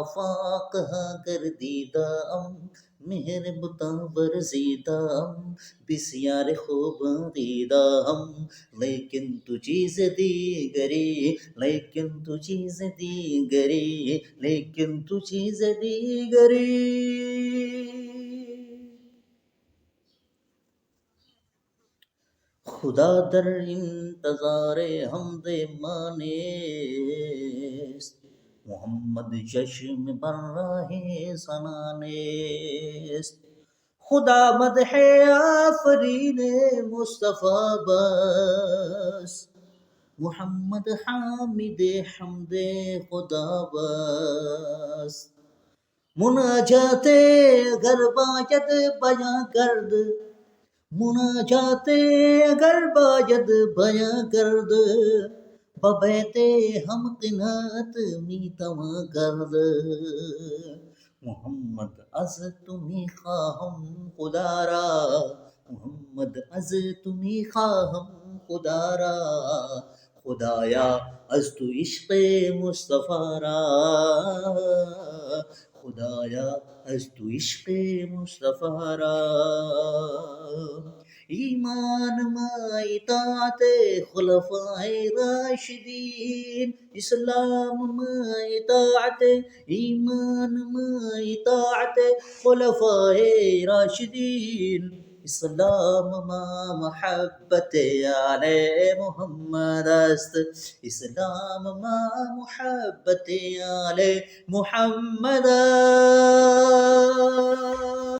آفاق ہاں گردیدام مہر بتا ورزیدام بسیار خوب دیدام لیکن تو چیز دیگری لیکن تو چیز دیگری لیکن تو چیز دیگری خدا در انتظار حمد مانست محمد چشم بر راہ سنانست خدا مدح آفرین مصطفیٰ بس محمد حامد حمد خدا بس مناجات اگر باید بیاں کرد مناجات اگر باید بیاں کرد ببیت ہم قنات می تواں کرد محمد از تو می خواهم خدا را محمد از تو می خواهم خدا را خدایا از تو عشق مصطفیٰ را خدایا از تو عشق مصطفیٰ را ایمان ما اطاعت خلفائے راشدین اسلام ما اطاعت ایمان ما اطاعت خلفائے راشدین اسلام ما محبت آل محمد است اسلام ما محبت آل محمد است